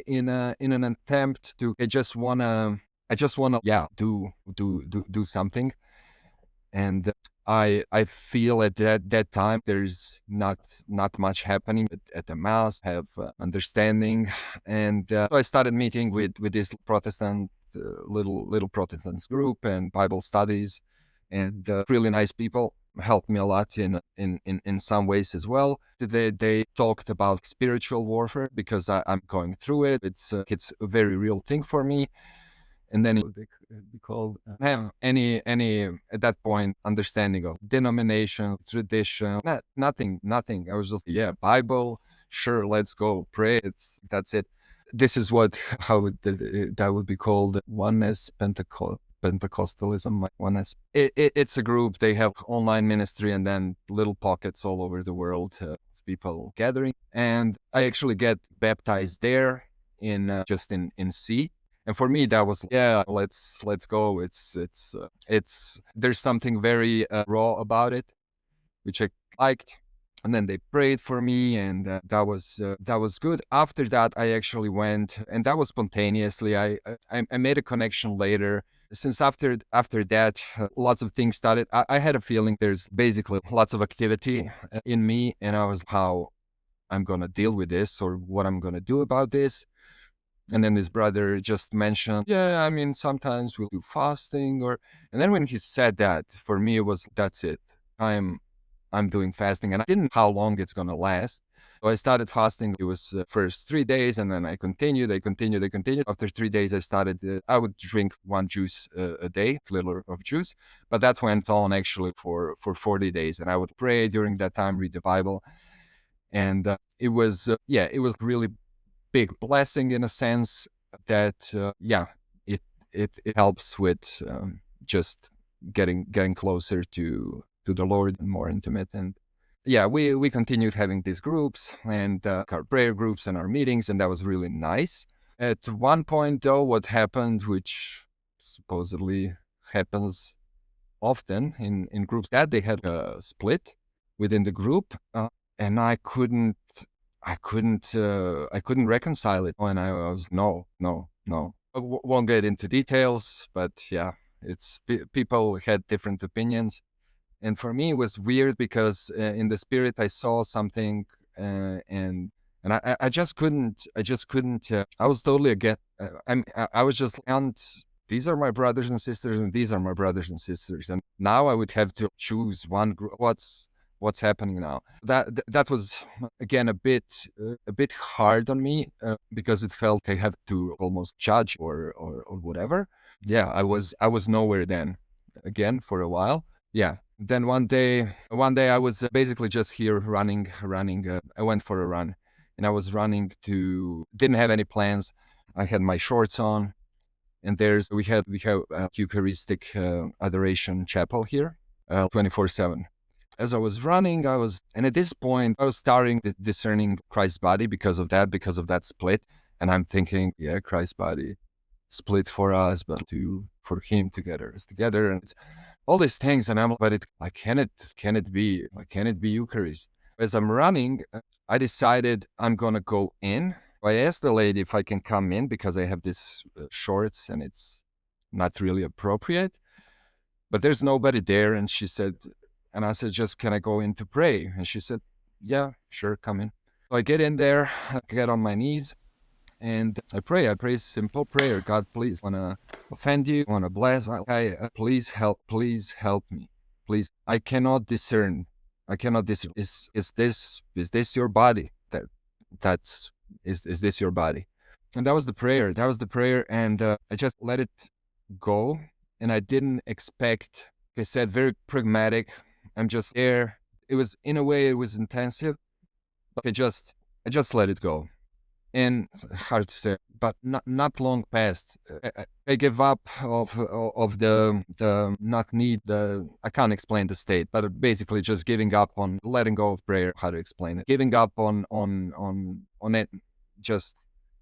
in an attempt to, I just wanna do something. And I feel at that time there's not much happening at the mass, have understanding, and so I started meeting with this Protestant little Protestants group and Bible studies, and really nice people helped me a lot in some ways as well. They talked about spiritual warfare because I'm going through it. It's a very real thing for me. And then they called have any at that point understanding of denomination, tradition, nothing. I was just Bible, sure, let's go pray. That's it. This is that would be called oneness Pentecostalism. Oneness. It's a group. They have online ministry and then little pockets all over the world of people gathering. And I actually get baptized there in just in C. And for me, that was let's go. It's there's something very raw about it, which I liked. And then they prayed for me, and that was good. After that, I actually went, and that was spontaneously. I made a connection later. Since after that, lots of things started. I had a feeling there's basically lots of activity in me, and I was how I'm gonna deal with this or what I'm gonna do about this. And then his brother just mentioned, I mean, sometimes we'll do fasting and then when he said that, for me, it was, that's it. I'm doing fasting, and I didn't know how long it's going to last. So I started fasting. It was first 3 days, and then I continued. After 3 days, I would drink one juice a day, a little of juice, but that went on actually for 40 days. And I would pray during that time, read the Bible. And it was really big blessing in a sense that it helps with just getting closer to the Lord and more intimate. And we continued having these groups and our prayer groups and our meetings, and that was really nice. At one point though, what happened, which supposedly happens often in groups, that they had a split within the group, and I couldn't reconcile it. And I was, no. I won't get into details, but it's people had different opinions. And for me, it was weird because in the spirit, I saw something and I just couldn't, I was totally against, I was just, and these are my brothers and sisters, and these are my brothers and sisters. And now I would have to choose one group. What's happening now? That was again a bit hard on me because it felt I have to almost judge or whatever. I was nowhere then again for a while. Then one day I was basically just here running. I went for a run, and I was running didn't have any plans. I had my shorts on, and we have a Eucharistic Adoration chapel here, 24/7. As I was running, and at this point, I was starting discerning Christ's body because of that split. And I'm thinking, Christ's body split for us, but for him together, and it's all these things. And I'm like, but can it be Eucharist? As I'm running, I decided I'm going to go in. I asked the lady if I can come in because I have these shorts and it's not really appropriate, but there's nobody there. And she said, and I said, just can I go in to pray? And she said, yeah, sure, come in. So I get in there, I get on my knees, and I pray a simple prayer. God, please, want to offend you, want to bless. Please help me. Please, I cannot discern. Is this your body? Is this your body? And that was the prayer. And I just let it go. And I didn't expect, like I said, very pragmatic. I'm just there. It was, in a way, it was intensive, but I just let it go. And it's hard to say, but not long past, I gave up of the not need the, I can't explain the state, but basically just giving up on letting go of prayer. How to explain it? Giving up on it. Just,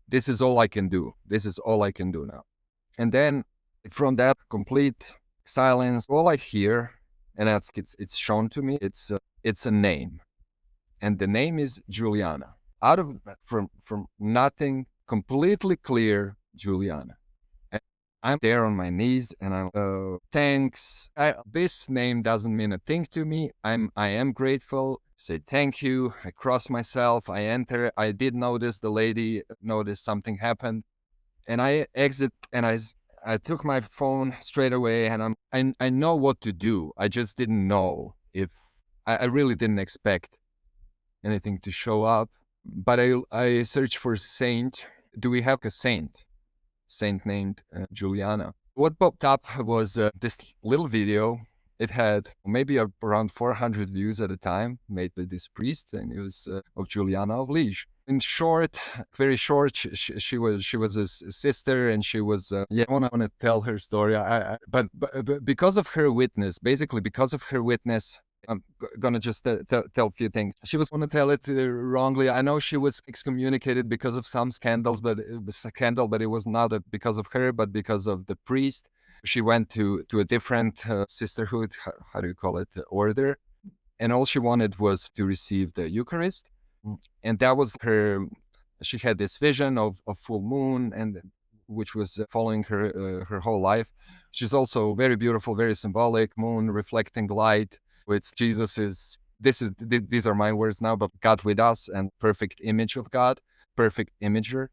this is all I can do. This is all I can do now. And then from that complete silence, all I hear, and it's shown to me, it's a name, and the name is Juliana. Out of from nothing, completely clear, Juliana. And I'm there on my knees and I'm, thanks. This name doesn't mean a thing to me. I am grateful. Say thank you. I cross myself. I enter. I did notice the lady noticed something happened, and I exit and I took my phone straight away, and I know what to do. I just didn't know if I really didn't expect anything to show up. But I searched for saint. Do we have a saint? Saint named Juliana. What popped up was this little video. It had maybe around 400 views at a time, made by this priest, and it was of Juliana of Liege. In short, very short, she was a sister, and she was I want to tell her story. But because of her witness, basically because of her witness, I'm gonna just tell a few things. She was gonna tell it wrongly. I know she was excommunicated because of some scandals, but it was a scandal, but it was not because of her, but because of the priest. She went to a different sisterhood, how do you call it, order, and all she wanted was to receive the Eucharist, and that was her. She had this vision of full moon, and which was following her whole life. She's also very beautiful, very symbolic, moon reflecting light. Which Jesus is, these are my words now, but God with us and perfect image of God, perfect imager.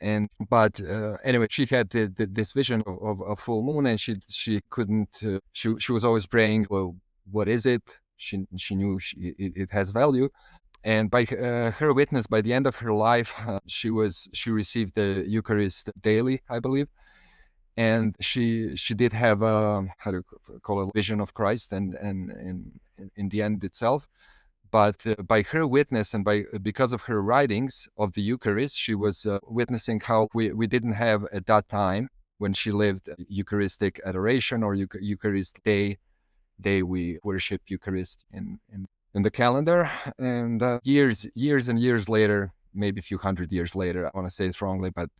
And but anyway, she had this vision of a full moon, and she couldn't. She was always praying. Well, what is it? She knew it has value, and by her witness, by the end of her life, she received the Eucharist daily, I believe. And she did have a, how do you call it, vision of Christ, and in the end itself. But by her witness and because of her writings of the Eucharist, she was witnessing how we didn't have at that time, when she lived, Eucharistic adoration or Eucharist day we worship Eucharist in the calendar. And years and years later, maybe a few hundred years later, I want to say it wrongly, but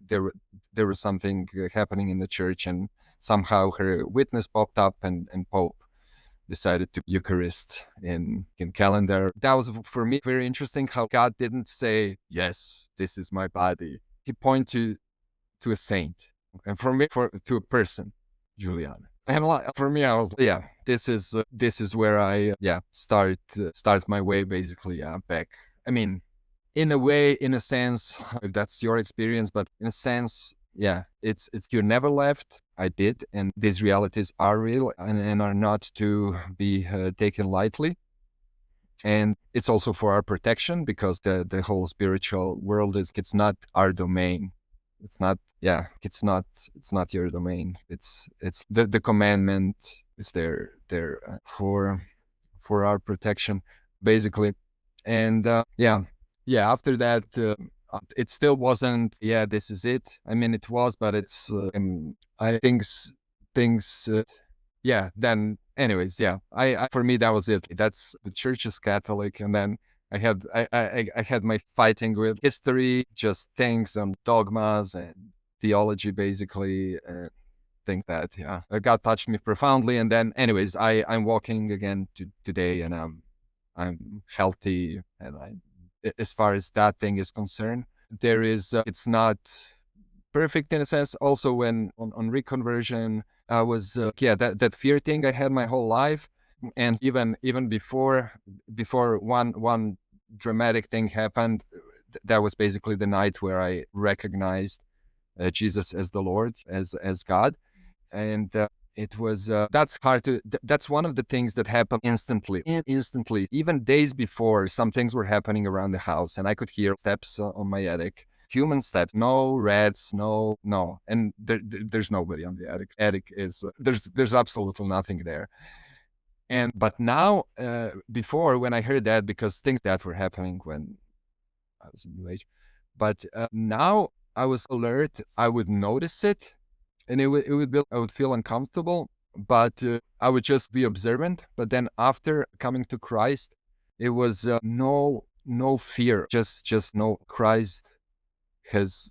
there was something happening in the church, and somehow her witness popped up, and Pope decided to Eucharist in calendar. That was, for me, very interesting, how God didn't say, yes, this is my body. He pointed to a saint, and for me, to a person, Juliana. And for me, I was, this is where I start my way, basically, back. I mean, in a way, in a sense, if that's your experience, but in a sense, it's you never left. I did, and these realities are real and are not to be taken lightly. And it's also for our protection, because the whole spiritual world it's not our domain. It's not your domain. It's the commandment is there for our protection, basically. And after that, it still wasn't, this is it. I mean, it was, but it's, I think things, then anyways, I for me, that was it. That's, the church is Catholic. And then I had my fighting with history, just things and dogmas and theology, basically, things that, God touched me profoundly. And then anyways, I'm walking again today, and I'm healthy, and as far as that thing is concerned, there is, it's not perfect in a sense. Also, when on reconversion, I was, that fear thing I had my whole life. And even before one dramatic thing happened, that was basically the night where I recognized Jesus as the Lord, as God. And it was, that's hard to, that's one of the things that happened instantly, even days before. Some things were happening around the house, and I could hear steps on my attic, human steps, no rats, no, and there's nobody on the attic. Attic is, there's absolutely nothing there. But now, before, when I heard that, because things that were happening when I was in New Age, but now I was alert, I would notice it, and I would feel uncomfortable, but I would just be observant. But then after coming to Christ, it was no fear, just no. Christ has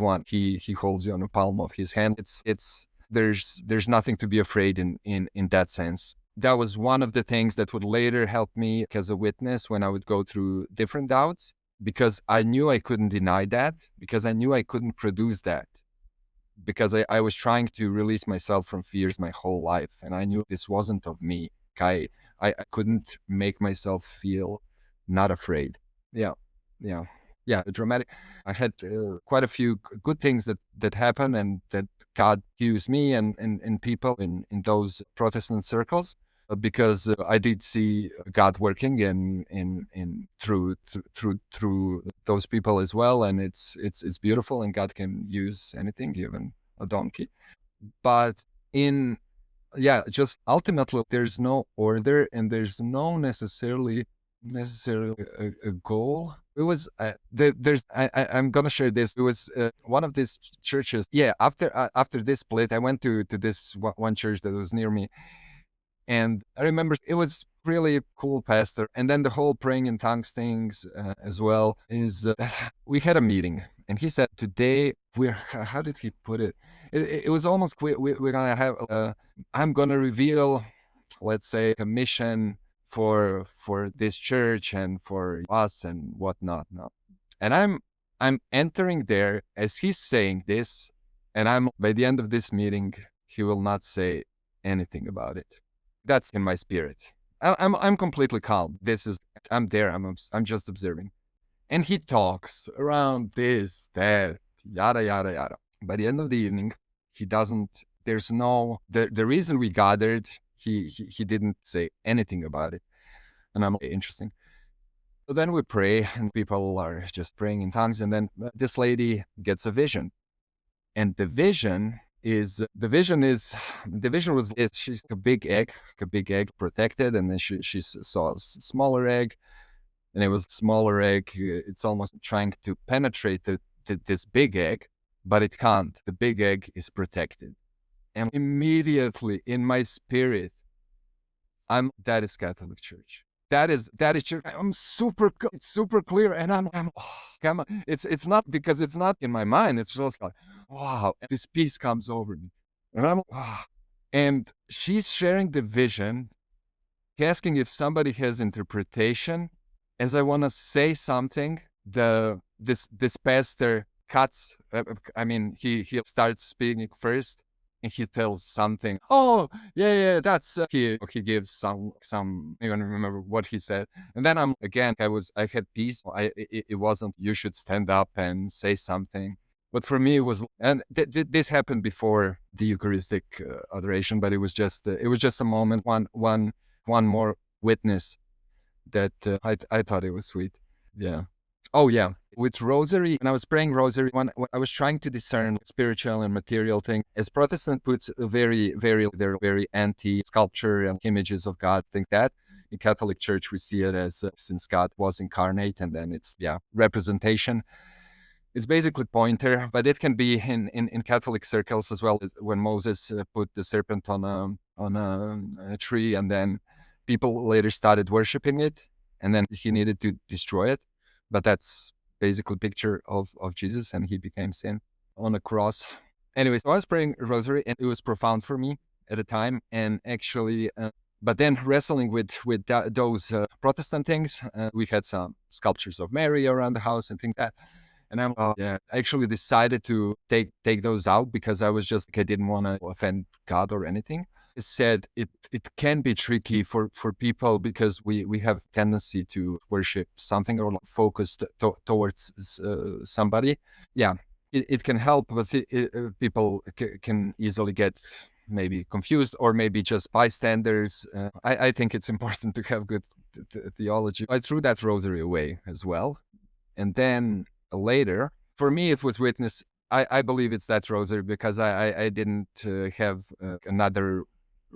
won. He holds you on the palm of his hand. It's there's nothing to be afraid in that sense. That was one of the things that would later help me as a witness when I would go through different doubts, because I knew I couldn't deny that, because I knew I couldn't produce that. because I was trying to release myself from fears my whole life, and I knew this wasn't of me. I couldn't make myself feel not afraid. Yeah, yeah, yeah. Dramatic. I had quite a few good things that happened, and that God used me and people in those Protestant circles, because I did see God working in through those people as well, and it's beautiful, and God can use anything, even a donkey. But in just ultimately, there's no order, and there's no necessarily a goal. It was I'm gonna share this. It was one of these churches. Yeah, after this split, I went to this one church that was near me, and I remember it was really cool pastor. And then the whole praying in tongues things as well is we had a meeting, and he said, today we're, how did he put it? It was almost, we're gonna have I'm gonna reveal, let's say, a mission for this church and for us and whatnot. No, and I'm entering there as he's saying this, and I'm, by the end of this meeting, he will not say anything about it. That's in my spirit. I'm completely calm. I'm there. I'm just observing, and he talks around this, that, yada yada yada. By the end of the evening, he doesn't. There's no the reason we gathered. He didn't say anything about it, and I'm interesting. So then we pray, and people are just praying in tongues, and then this lady gets a vision, and the vision was she's a big egg protected, and then she saw a smaller egg, and it was a smaller egg. It's almost trying to penetrate this big egg, but it can't. The big egg is protected, and immediately in my spirit, that is Catholic Church. That is church. It's super clear, and I'm come on. It's not, because it's not in my mind. It's just like, wow, this peace comes over me, and I'm wow. And she's sharing the vision, asking if somebody has interpretation. As I want to say something, this pastor cuts. He starts speaking first, and he tells something. Oh, yeah, that's he gives some. I don't remember what he said. And then I had peace. It wasn't, you should stand up and say something. But for me, it was, and this happened before the Eucharistic adoration. But it was just a moment, one more witness that I thought it was sweet. Yeah. Oh yeah, with rosary, when I was praying rosary, when I was trying to discern spiritual and material thing, as Protestant puts they're very anti-sculpture and images of God, things that. In Catholic Church, we see it as since God was incarnate, and then it's representation. It's basically pointer, but it can be in Catholic circles as well. When Moses put the serpent on a tree, and then people later started worshiping it, and then he needed to destroy it. But that's basically a picture of Jesus, and he became sin on a cross. Anyway, so I was praying rosary, and it was profound for me at the time. And actually, but then wrestling with those Protestant things, we had some sculptures of Mary around the house and things like that. And I actually decided to take those out, because I didn't want to offend God or anything. It said it can be tricky for people, because we have tendency to worship something or focus towards somebody. Yeah, it can help, but people can easily get maybe confused, or maybe just bystanders. I think it's important to have good theology. I threw that rosary away as well. And then later, for me, it was witness. I believe it's that rosary, because I didn't have another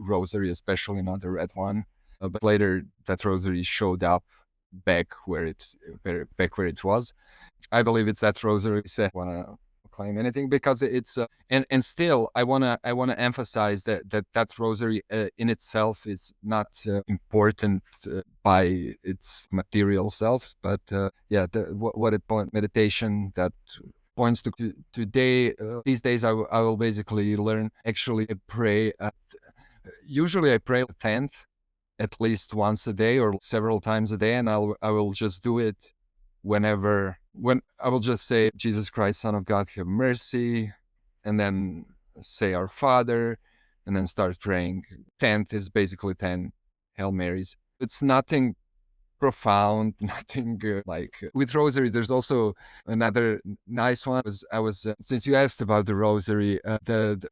rosary, especially not the red one. But later, that rosary showed up back where it was. I believe it's that rosary. I want to claim anything, because it's and still I want to emphasize that rosary in itself is not important by its material self, but what it points meditation that points to today. These days I will basically learn. Actually, I pray usually I pray 10th at least once a day or several times a day, and I will just do it when I will just say, Jesus Christ, Son of God, have mercy. and then say Our Father, and then start praying. 10th is basically 10 Hail Marys. It's nothing profound, nothing with rosary. There's also another nice one. Since you asked about the rosary,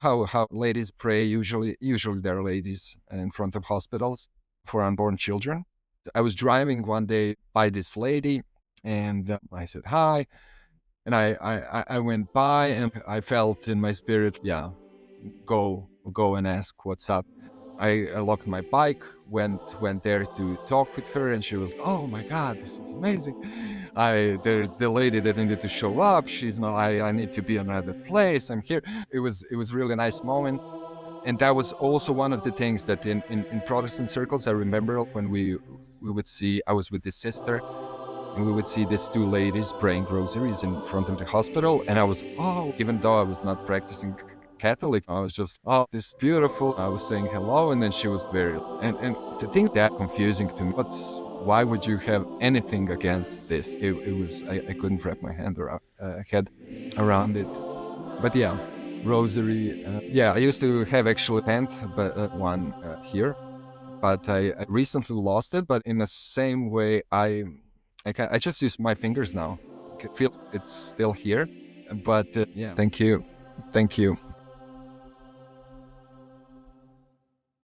how ladies pray. Usually there are ladies in front of hospitals for unborn children. I was driving one day by this lady, and I said hi, and I went by, and I felt in my spirit, go and ask what's up. I locked my bike, went there to talk with her, and she was, oh my God, this is amazing. The lady that needed to show up, she's not. I need to be another place. I'm here. It was really a nice moment, and that was also one of the things that in Protestant circles I remember when we would see. I was with this sister, and we would see these two ladies praying rosaries in front of the hospital, and I was, even though I was not practicing Catholic, I was just, this is beautiful. I was saying hello, and then she was very, and the thing that confusing to me, why would you have anything against this? It was, I couldn't wrap my head around it. But yeah, rosary, I used to have actually 10th, but one here, but I recently lost it, but in the same way, I just use my fingers now. I feel it's still here, but thank you.